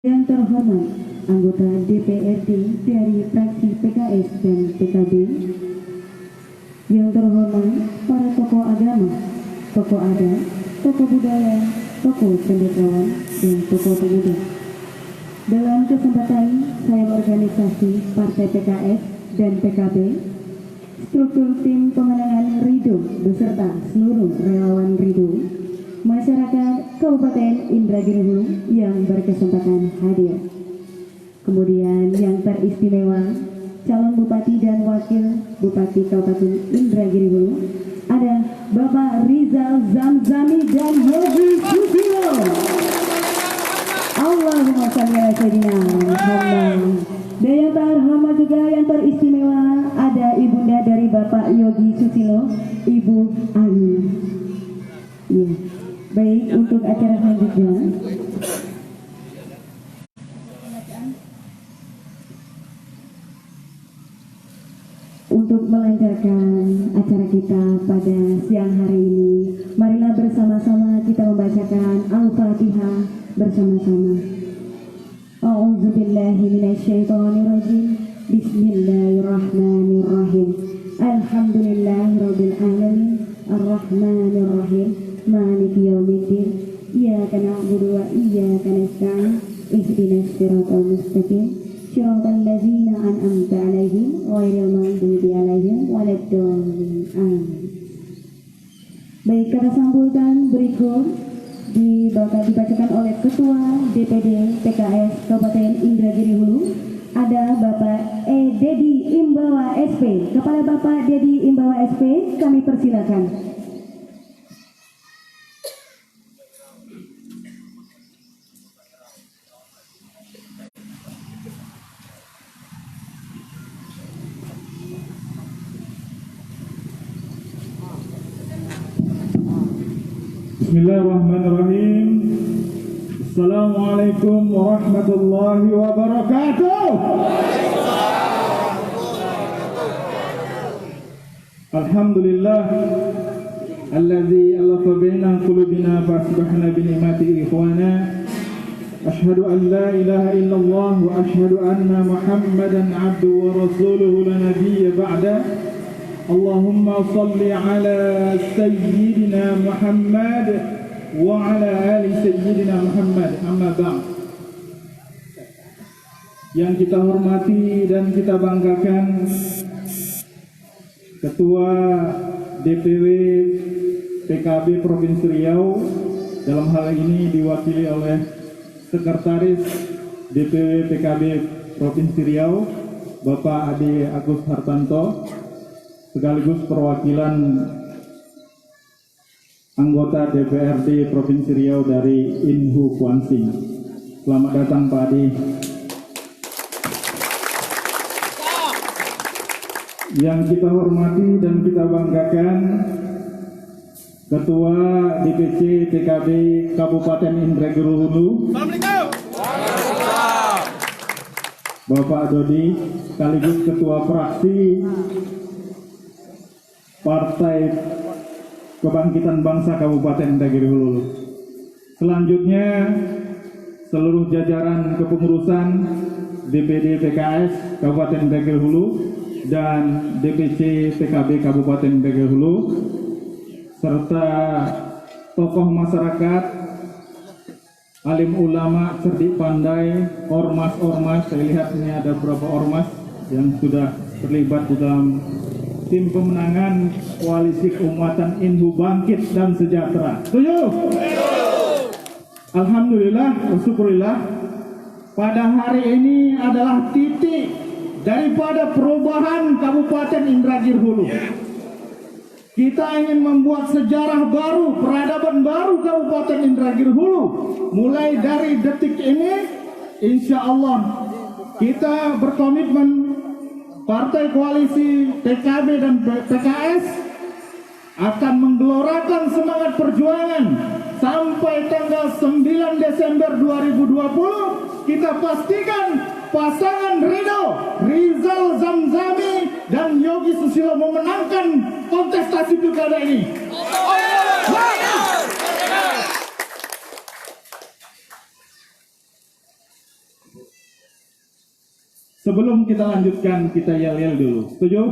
Yang terhormat anggota DPRD dari fraksi PKS dan PKB, yang terhormat para tokoh agama, tokoh adat, tokoh budaya, tokoh cendekiawan, dan tokoh pemuda. Dalam kesempatan saya organisasi Partai PKS dan PKB, struktur tim pemenangan Ridho beserta seluruh relawan Ridho, masyarakat Kabupaten Indragiri Hulu yang berkesempatan hadir. Kemudian yang teristimewa, calon Bupati dan Wakil Bupati Kabupaten Indragiri Hulu, ada Bapak Rizal Zamzami dan Yogi Susilo. Allahumma sholli ala sayyidina Muhammad. Dan yang terhormat juga yang teristimewa, ada ibunda dari Bapak Yogi Susilo, Ibu Aminah. Ya. Baik, untuk acara selanjutnya untuk melancarkan acara kita pada siang hari ini, marilah bersama-sama kita membacakan Al-Fatihah bersama-sama. A'udzubillahi minasyaitonirrajim. Bismillahirrahmanirrahim. Alhamdulillahirabbil alamin. Arrahmanirrahim. Maliki yaumiddin. Iyyaka na'budu wa iyyaka nasta'in. Ihdinas siratal mustaqim. Siratal ladzina an'amta 'alaihim ghairil maghdubi 'alaihim waladdallin. Amin. Baik, kata sambutan berikut dibacakan oleh Ketua DPD PKS Kabupaten Indragiri Hulu, ada Bapak Dedi Imbawa SP. Kepada Bapak Dedi Imbawa SP kami persilakan. Bismillahirrahmanirrahim. Assalamualaikum warahmatullahi wabarakatuh. Alhamdulillah alladzi alafa baina qulubina fa asbahna bi ni'matihi ikhwana. Ashhadu an la ilaha illallah wa ashhadu anna Muhammadan 'abduhu wa rasuluhu la nabiyya ba'da. Allahumma salli ala Sayyidina Muhammad wa ala ali Sayyidina Muhammad, amma ba'd. Yang kita hormati dan kita banggakan, Ketua DPW PKB Provinsi Riau, dalam hal ini diwakili oleh Sekretaris DPW PKB Provinsi Riau, Bapak Ade Agus Hartanto, sekaligus perwakilan anggota DPRD Provinsi Riau dari Inhu Kuansing. Selamat datang Pak Adi. Yang kita hormati dan kita banggakan, Ketua DPC PKB Kabupaten Indragiri Hulu, Bapak Dodi, sekaligus Ketua Fraksi Partai Kebangkitan Bangsa Kabupaten Indragiri Hulu. Selanjutnya, seluruh jajaran kepengurusan DPD PKS Kabupaten Indragiri Hulu dan DPC PKB Kabupaten Indragiri Hulu, serta tokoh masyarakat, alim ulama, cerdik pandai, ormas-ormas. Saya lihat ini ada beberapa ormas yang sudah terlibat di dalam tim pemenangan Koalisi Keumatan Inhu Bangkit dan Sejahtera. Setuju? Alhamdulillah, syukurillah, pada hari ini adalah titik daripada perubahan Kabupaten Indragiri Hulu. Kita ingin membuat sejarah baru, peradaban baru Kabupaten Indragiri Hulu. Mulai dari detik ini, insya Allah kita berkomitmen, Partai Koalisi PKB dan PKS akan menggelorakan semangat perjuangan sampai tanggal 9 Desember 2020. Kita pastikan pasangan Rizal Zamzami dan Yogi Susilo memenangkan kontestasi pilkada ini. Sebelum kita lanjutkan, kita yel-yel dulu. Setuju?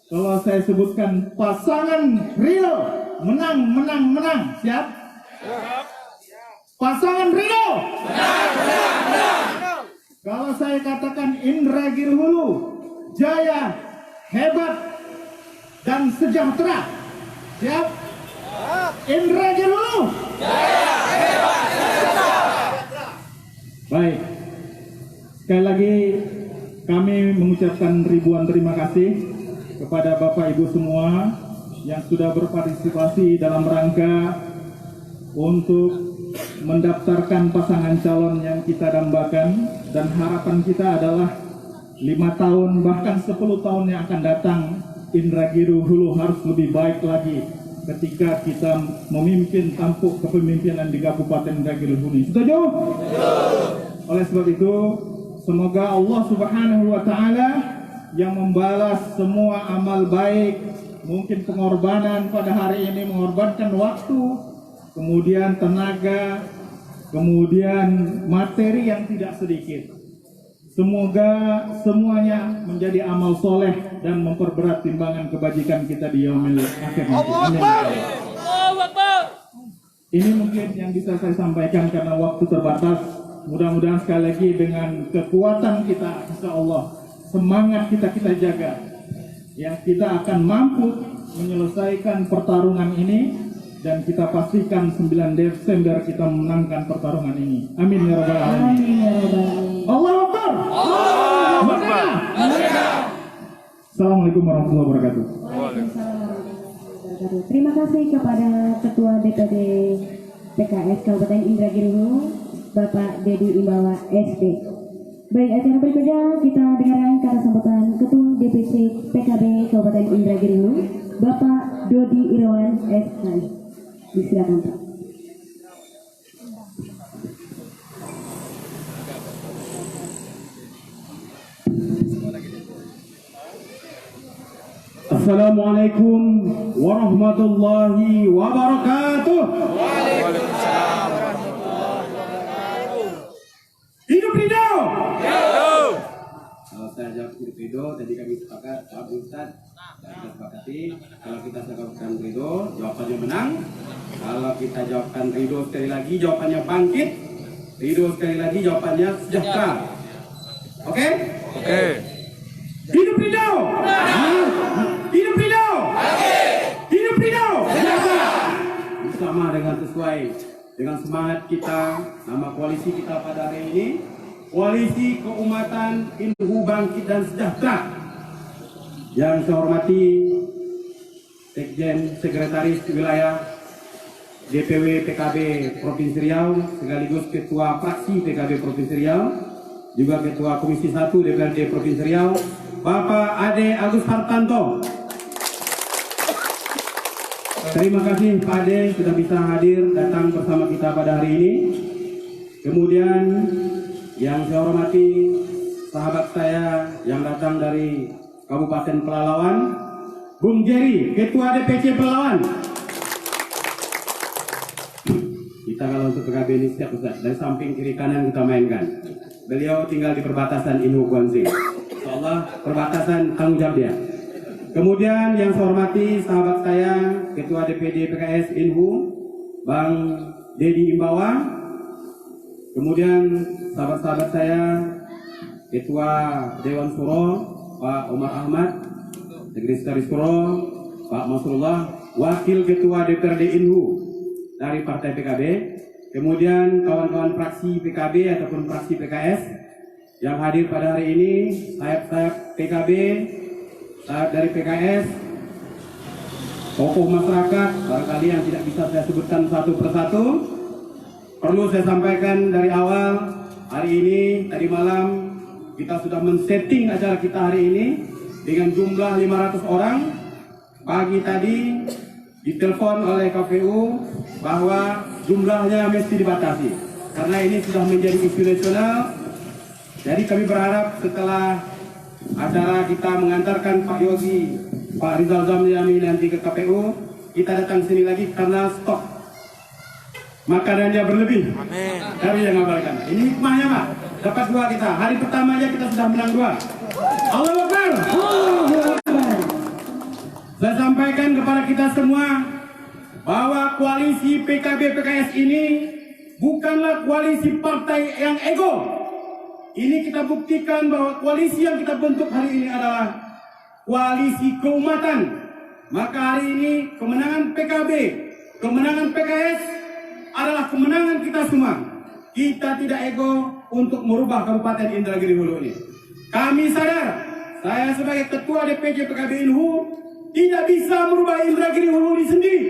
Kalau saya sebutkan pasangan Rio, menang, menang, menang. Siap? Pasangan Rio. Kalau saya katakan Indragiri Hulu, jaya, hebat, dan sejahtera. Siap? Indragiri Hulu. Jaya, hebat, dan sejahtera. Baik. Sekali lagi kami mengucapkan ribuan terima kasih kepada Bapak Ibu semua yang sudah berpartisipasi dalam rangka untuk mendaftarkan pasangan calon yang kita dambakan, dan harapan kita adalah 5 tahun bahkan 10 tahun yang akan datang Indragiri Hulu harus lebih baik lagi ketika kita memimpin tampuk kepemimpinan di Kabupaten Indragiri Hulu. Setuju? Oleh sebab itu, semoga Allah Subhanahu wa Ta'ala yang membalas semua amal baik, mungkin pengorbanan pada hari ini, mengorbankan waktu, kemudian tenaga, kemudian materi yang tidak sedikit. Semoga semuanya menjadi amal soleh dan memperberat timbangan kebajikan kita di yaumil akhir. Ini mungkin yang bisa saya sampaikan karena waktu terbatas. Mudah-mudahan sekali lagi dengan kekuatan kita, insya Allah, semangat kita jaga, yang kita akan mampu menyelesaikan pertarungan ini, dan kita pastikan 9 Desember kita memenangkan pertarungan ini. Amin ya rabbal alamin. Allahu Akbar. Allahu Akbar. Assalamualaikum warahmatullahi wabarakatuh. Terima kasih kepada Ketua DPD PKS Kabupaten Indragiri Hulu, Bapak Dedi Imbawa SP. Baik, acara berikutnya kita dengarkan kata sambutan Ketua DPC PKB Kabupaten Indragiri Hulu, Bapak Dodi Irawan SH. Disilakan Pak. Assalamualaikum warahmatullahi wabarakatuh. Hidup Ridho. Kalau saya jawab hidup Ridho, tadi kami sepakat, Pak Ustaz, kita sepakati kalau kita jawabkan Ridho, jawabannya menang. Kalau kita jawabkan Ridho sekali lagi, jawabannya bangkit. Ridho sekali lagi, jawabannya sejahtera. Oke? Oke. Hidup Ridho. Hidup Ridho. Hidup Ridho. Bersama dengan sesuai dengan semangat kita, nama koalisi kita pada hari ini, Koalisi Keumatan Inhu Bangkit dan Sejahtera. Yang saya hormati Sekjen Sekretaris Wilayah DPW PKB Provinsi Riau, sekaligus Ketua Fraksi PKB Provinsi Riau, juga Ketua Komisi 1 DPRD Provinsi Riau, Bapak Ade Agus Hartanto. Terima kasih Pak Ade sudah bisa hadir datang bersama kita pada hari ini. Kemudian yang saya hormati sahabat saya yang datang dari Kabupaten Pelalawan, Bung Jerry, Ketua DPC Pelalawan. Kita kalau untuk PKB ini siap Ustaz, dari samping kiri kanan kita mainkan. Beliau tinggal di perbatasan Inhu Guanzi. Insyaallah perbatasan tanggung jawab dia. Kemudian yang saya hormati sahabat saya Ketua DPD PKS Inhu, Bang Dedi Imbawa. Kemudian sahabat-sahabat saya Ketua Dewan Suro Pak Omar Ahmad, Sekretaris Suro Pak Masrullah, Wakil Ketua DPRD Inhu dari Partai PKB. Kemudian kawan-kawan fraksi PKB ataupun fraksi PKS yang hadir pada hari ini, sayap-sayap PKB, sayap dari PKS, tokoh masyarakat, barangkali yang tidak bisa saya sebutkan satu persatu. Perlu saya sampaikan dari awal, hari ini, tadi malam, kita sudah men-setting acara kita hari ini dengan jumlah 500 orang. Pagi tadi ditelepon oleh KPU bahwa jumlahnya mesti dibatasi karena ini sudah menjadi isu nasional. Jadi kami berharap setelah acara kita mengantarkan Pak Yogi, Pak Rizal Zamyami nanti ke KPU, kita datang sini lagi karena stok makanannya berlebih. Tapi yang ngabalkan. Ini hikmahnya Pak. Dapat 2 kita. Hari pertama aja kita sudah menang 2. Allahu Akbar. Saya sampaikan kepada kita semua bahwa koalisi PKB-PKS ini bukanlah koalisi partai yang ego. Ini kita buktikan bahwa koalisi yang kita bentuk hari ini adalah koalisi keumatan. Maka hari ini kemenangan PKB, kemenangan PKS adalah kemenangan kita semua. Kita tidak ego untuk merubah Kabupaten Indragiri Hulu ini. Kami sadar, saya sebagai Ketua DPC PKB Inhu tidak bisa merubah Indragiri Hulu ini sendiri.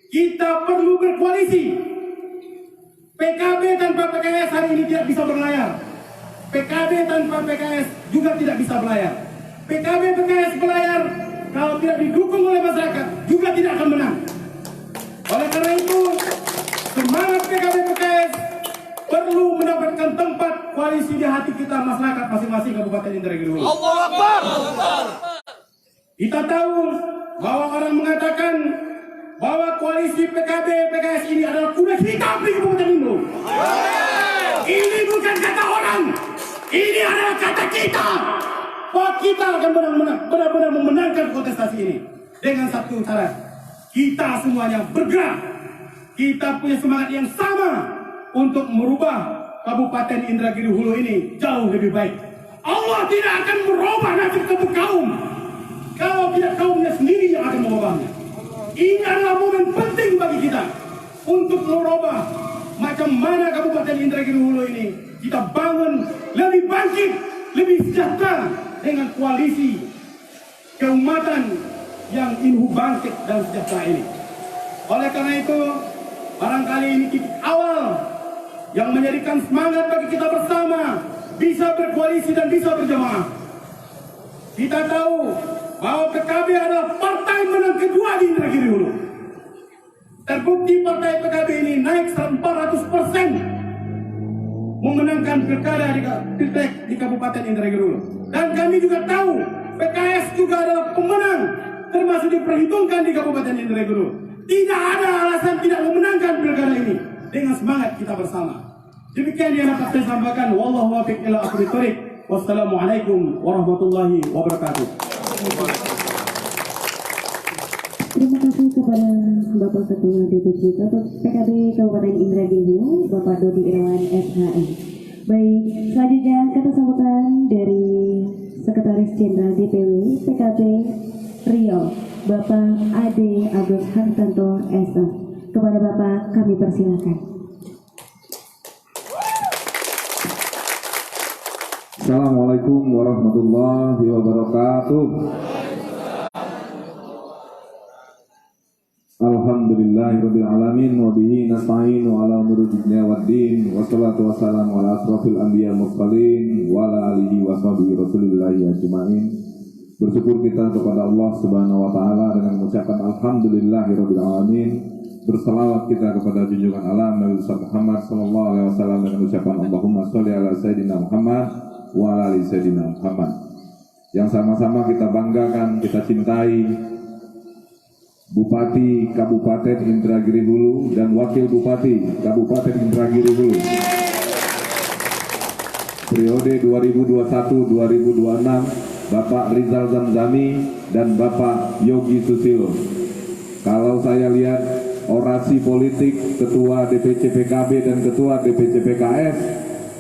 Kita perlu berkoalisi. PKB tanpa PKS hari ini tidak bisa berlayar. PKB tanpa PKS juga tidak bisa berlayar. PKB PKS berlayar kalau tidak didukung oleh masyarakat juga tidak akan menang. Oleh karena itu, semangat PKB PKS perlu mendapatkan tempat koalisi di hati kita masyarakat masing-masing Kabupaten Indragiri Hulu. Allahu Akbar. Kita tahu bahwa orang mengatakan bahwa koalisi PKB PKS ini adalah kuda hitam di Kabupaten Indu. Ini bukan kata orang, ini adalah kata kita. Bahwa kita akan benar-benar memenangkan kontestasi ini dengan satu cara. Kita semuanya bergerak. Kita punya semangat yang sama untuk merubah Kabupaten Indragiri Hulu ini jauh lebih baik. Allah tidak akan merubah nasib kaum kalau tidak kaumnya sendiri yang akan mengubahnya. Ini adalah momen penting bagi kita untuk merubah macam mana Kabupaten Indragiri Hulu ini kita bangun lebih bangkit, lebih sejahtera dengan koalisi keumatan yang Inhu bangkit dan sejahtera ini. Oleh karena itu, barangkali ini titik awal yang menjadikan semangat bagi kita bersama bisa berkoalisi dan bisa berjamaah. Kita tahu bahwa PKB adalah partai menang kedua di Indragiri Hulu. Terbukti partai PKB ini naik 400% memenangkan pilkada di Kabupaten Indragiri Hulu. Dan kami juga tahu PKS juga adalah pemenang termasuk diperhitungkan di Kabupaten Indragiri Hulu. Tidak ada alasan tidak memenangkan pilkada ini dengan semangat kita bersama. Demikian yang dapat saya sampaikan. Wallahu muwaffiq ila aqwamit thoriq. Wassalamualaikum warahmatullahi wabarakatuh. Terima kasih kepada Bapak Ketua DPC PKB Kabupaten Indragiri Hulu, Bapak Dodi Irwan SHM. Baik, selanjutnya kata sambutan dari Sekretaris Jenderal DPW PKB Riau, Bapak Ade Agus Hartanto SS. Kepada Bapak kami persilakan. Assalamualaikum warahmatullahi wabarakatuh. Alhamdulillahirabbil alamin wa bihi nasta'inu ala umuri dunya waddin wassalatu wassalamu ala asrofil anbiya mursalin wa ala alihi wa sahbihi rasulillahi ajmain. Bersyukur kita kepada Allah Subhanahu wa taala dengan mengucapkan alhamdulillahirabbil alamin. Berselawat kita kepada junjungan alam Nabi Muhammad sallallahu alaihi wasallam dengan ucapan Allahumma sholli ala sayyidina Muhammad wa ala ali sayyidina Muhammad. Yang sama-sama kita banggakan, kita cintai Bupati Kabupaten Indragiri Hulu dan Wakil Bupati Kabupaten Indragiri Hulu periode 2021-2026, Bapak Rizal Zamzami dan Bapak Yogi Susilo. Kalau saya lihat orasi politik Ketua DPC PKB dan Ketua DPC PKS,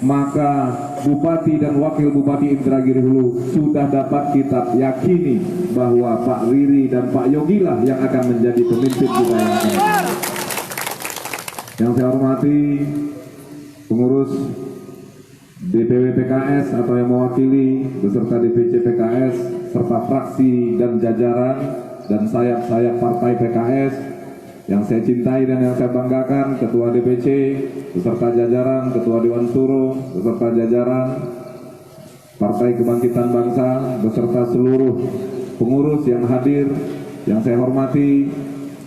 maka Bupati dan Wakil Bupati Indragiri Hulu sudah dapat kita yakini bahwa Pak Riri dan Pak Yogi lah yang akan menjadi pemimpin kita. Yang saya hormati pengurus DPW PKS atau yang mewakili beserta DPC PKS serta fraksi dan jajaran dan sayap-sayap partai PKS yang saya cintai dan yang saya banggakan, Ketua DPC beserta jajaran, Ketua Dewan Suro beserta jajaran Partai Kebangkitan Bangsa beserta seluruh pengurus yang hadir, yang saya hormati,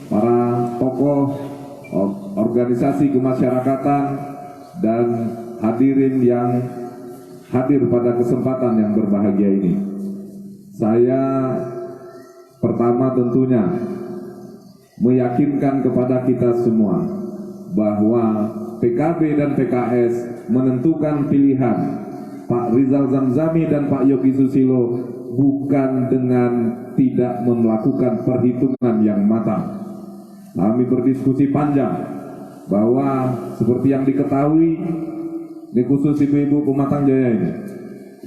para tokoh organisasi kemasyarakatan dan hadirin yang hadir pada kesempatan yang berbahagia ini. Saya pertama tentunya meyakinkan kepada kita semua bahwa PKB dan PKS menentukan pilihan Pak Rizal Zamzami dan Pak Yogi Susilo bukan dengan tidak melakukan perhitungan yang matang. Kami berdiskusi panjang bahwa seperti yang diketahui, ini khusus ibu-ibu Pematang Jaya ini,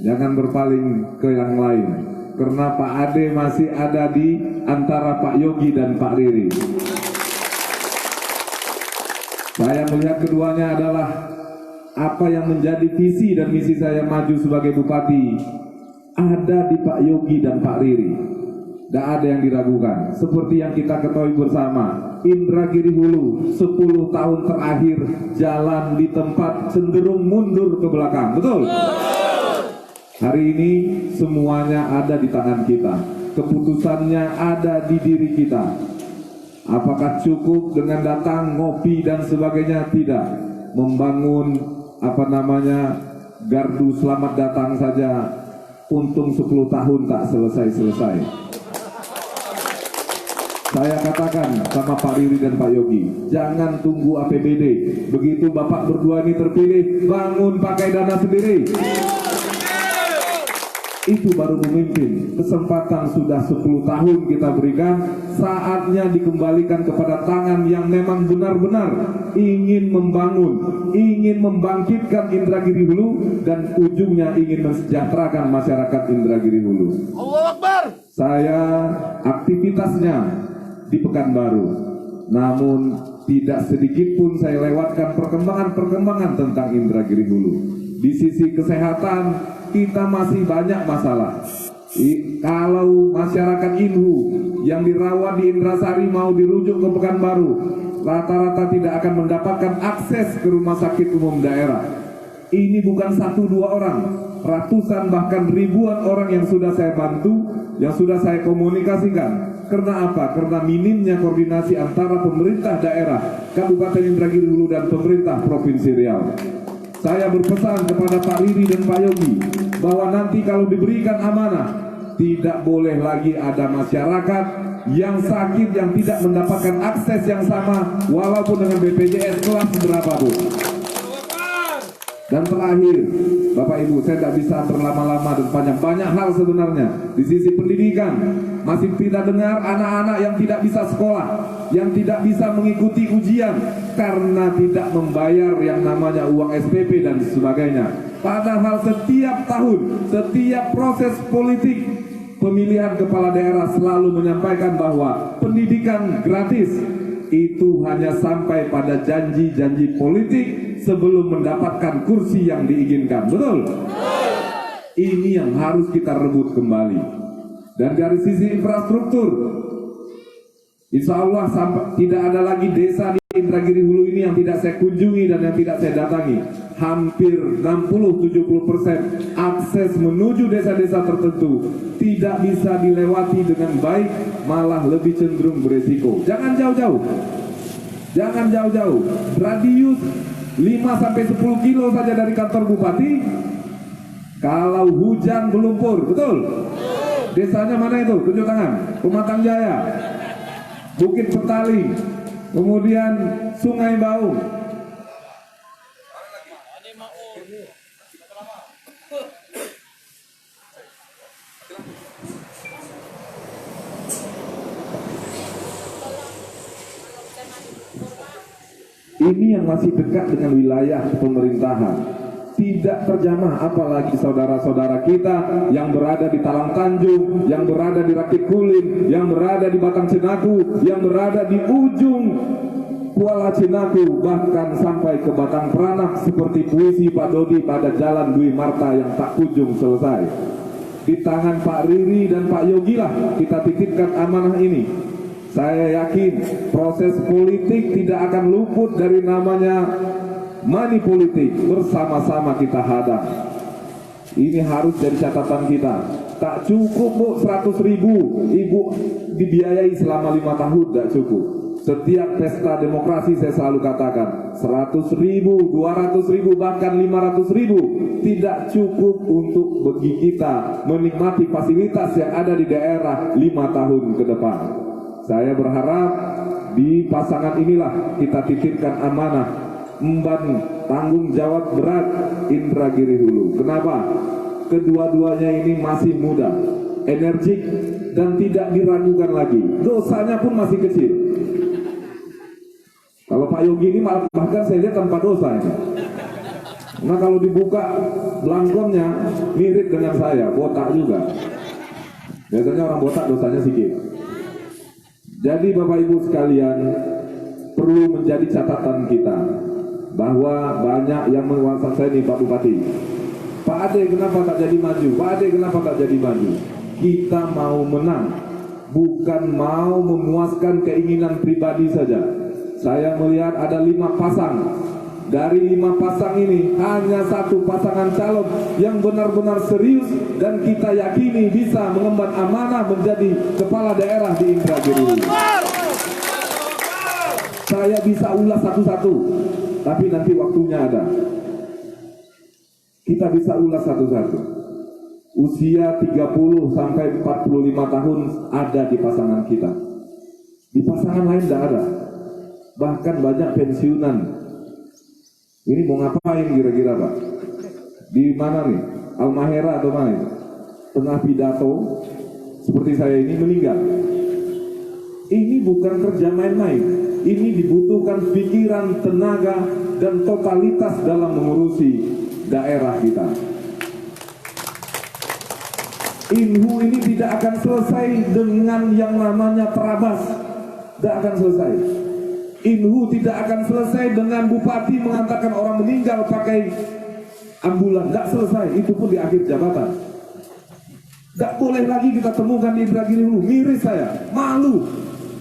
jangan berpaling ke yang lain, karena Pak Ade masih ada di antara Pak Yogi dan Pak Riri. Saya melihat keduanya adalah apa yang menjadi visi dan misi saya maju sebagai bupati ada di Pak Yogi dan Pak Riri. Tidak ada yang diragukan. Seperti yang kita ketahui bersama, Indragiri Hulu 10 tahun terakhir jalan di tempat cenderung mundur ke belakang. Betul? Hari ini semuanya ada di tangan kita. Keputusannya ada di diri kita. Apakah cukup dengan datang, ngopi dan sebagainya? Tidak. Membangun gardu selamat datang saja untung 10 tahun tak selesai-selesai. Saya katakan sama Pak Riri dan Pak Yogi, jangan tunggu APBD. Begitu Bapak berdua ini terpilih, bangun pakai dana sendiri. Itu baru memimpin. Kesempatan sudah 10 tahun kita berikan, saatnya dikembalikan kepada tangan yang memang benar-benar ingin membangun, ingin membangkitkan Indragiri Hulu, dan ujungnya ingin mensejahterakan masyarakat Indragiri Hulu. Allahu Akbar. Saya aktivitasnya di Pekanbaru, namun tidak sedikit pun saya lewatkan perkembangan-perkembangan tentang Indragiri Hulu. Di sisi kesehatan kita masih banyak masalah. Kalau masyarakat Inhu yang dirawat di Indrasari mau dirujuk ke Pekanbaru, rata-rata tidak akan mendapatkan akses ke rumah sakit umum daerah. Ini bukan 1-2 orang, ratusan bahkan ribuan orang yang sudah saya bantu, yang sudah saya komunikasikan. Karena apa? Karena minimnya koordinasi antara pemerintah daerah Kabupaten Indragiri Hulu dan pemerintah Provinsi Riau. Saya berpesan kepada Pak Riri dan Pak Yogi bahwa nanti kalau diberikan amanah, tidak boleh lagi ada masyarakat yang sakit yang tidak mendapatkan akses yang sama walaupun dengan BPJS kelas berapapun. Dan terakhir, Bapak Ibu, saya tidak bisa berlama-lama dan banyak hal sebenarnya. Di sisi pendidikan, masih tidak dengar anak-anak yang tidak bisa sekolah, yang tidak bisa mengikuti ujian karena tidak membayar yang namanya uang SPP dan sebagainya. Padahal setiap tahun, setiap proses politik pemilihan kepala daerah selalu menyampaikan bahwa pendidikan gratis itu hanya sampai pada janji-janji politik sebelum mendapatkan kursi yang diinginkan. Betul? Ini yang harus kita rebut kembali. Dan dari sisi infrastruktur, insya Allah tidak ada lagi desa di Indragiri Hulu ini yang tidak saya kunjungi dan yang tidak saya datangi. Hampir 60-70% akses menuju desa-desa tertentu tidak bisa dilewati dengan baik, malah lebih cenderung beresiko. Jangan jauh-jauh. Jangan jauh-jauh. Radius 5-10 kilo saja dari kantor bupati. Kalau hujan berlumpur, betul? Desanya mana itu? Tunjuk tangan. Pematang Jaya, Bukit Petaling, kemudian Sungai Baung. Ini yang masih dekat dengan wilayah pemerintahan, tidak terjamah, apalagi saudara-saudara kita yang berada di Talang Tanjung, yang berada di Rakit Kulim, yang berada di Batang Cenaku, yang berada di ujung Kuala Cenaku, bahkan sampai ke Batang Peranak, seperti puisi Pak Dodi pada Jalan Dwi Marta yang tak kunjung selesai. Di tangan Pak Riri dan Pak Yogi lah kita titipkan amanah ini. Saya yakin proses politik tidak akan luput dari namanya money politik. Bersama-sama kita hadang. Ini harus jadi catatan kita. Tak cukup Bu 100.000 Ibu dibiayai selama 5 tahun, tak cukup. Setiap pesta demokrasi saya selalu katakan 100.000, 200.000, bahkan 500.000 tidak cukup untuk bagi kita menikmati fasilitas yang ada di daerah 5 tahun ke depan. Saya berharap di pasangan inilah kita titipkan amanah, emban tanggung jawab berat Indragiri Hulu. Kenapa? Kedua-duanya ini masih muda, energik, dan tidak diragukan lagi. Dosanya pun masih kecil. Kalau Pak Yogi ini bahkan saya lihat tanpa dosa ini. Nah kalau dibuka belangkonnya mirip dengan saya, botak juga. Biasanya orang botak dosanya sedikit. Jadi Bapak Ibu sekalian, perlu menjadi catatan kita bahwa banyak yang menguasai saya nih Pak Bupati. Pak Ade kenapa tak jadi maju? Pak Ade kenapa tak jadi maju? Kita mau menang, bukan mau memuaskan keinginan pribadi saja. Saya melihat ada 5 pasang. Dari 5 pasang ini hanya 1 pasangan calon yang benar-benar serius dan kita yakini bisa mengemban amanah menjadi kepala daerah di Indragiri. Saya bisa ulas satu-satu, tapi nanti waktunya ada. Kita bisa ulas satu-satu. Usia 30 sampai 45 tahun ada di pasangan kita. Di pasangan lain tidak ada. Bahkan banyak pensiunan. Ini mau ngapain kira-kira Pak? Di mana nih? Almahera atau mana itu? Tengah pidato seperti saya ini meninggal. Ini bukan kerja main-main. Ini dibutuhkan pikiran, tenaga, dan totalitas dalam mengurusi daerah kita. Inhu ini tidak akan selesai dengan yang namanya terabas. Tidak akan selesai. Inhu tidak akan selesai dengan bupati mengatakan orang meninggal pakai ambulan. Tidak selesai, itu pun di akhir jabatan. Tidak boleh lagi kita temukan di Indragiri Hulu. Miris saya, malu.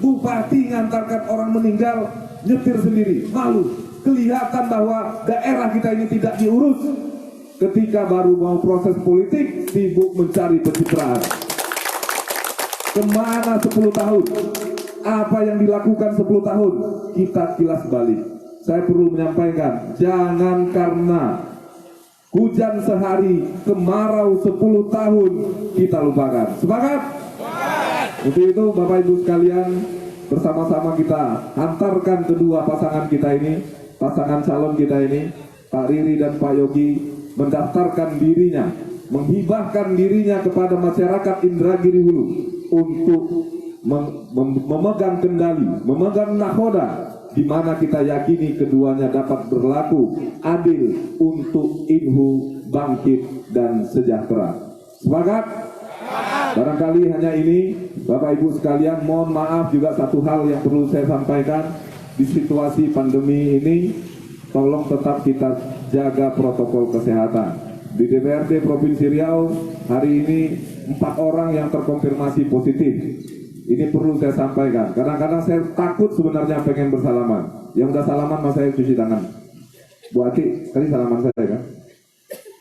Bupati ngantarkan orang meninggal, nyetir sendiri, malu. Kelihatan bahwa daerah kita ini tidak diurus. Ketika baru mau proses politik, sibuk mencari pencitraan. Kemana 10 tahun? Apa yang dilakukan 10 tahun? Kita kilas balik. Saya perlu menyampaikan, jangan karena hujan sehari, kemarau 10 tahun kita lupakan. Sepakat? Untuk itu Bapak Ibu sekalian, bersama-sama kita hantarkan kedua pasangan kita ini, pasangan calon kita ini, Pak Riri dan Pak Yogi, mendaftarkan dirinya, menghibahkan dirinya kepada masyarakat Indragiri Hulu untuk memegang kendali, memegang nahoda, di mana kita yakini keduanya dapat berlaku adil untuk Inhu bangkit dan sejahtera. Sepakat? Barangkali hanya ini, Bapak Ibu sekalian, mohon maaf juga satu hal yang perlu saya sampaikan. Di situasi pandemi ini, tolong tetap kita jaga protokol kesehatan. Di DPRD Provinsi Riau, hari ini 4 orang yang terkonfirmasi positif. Ini perlu saya sampaikan. Kadang-kadang saya takut sebenarnya pengen bersalaman. Yang udah salaman mas saya cuci tangan. Bu Ati, tadi salaman saya kan?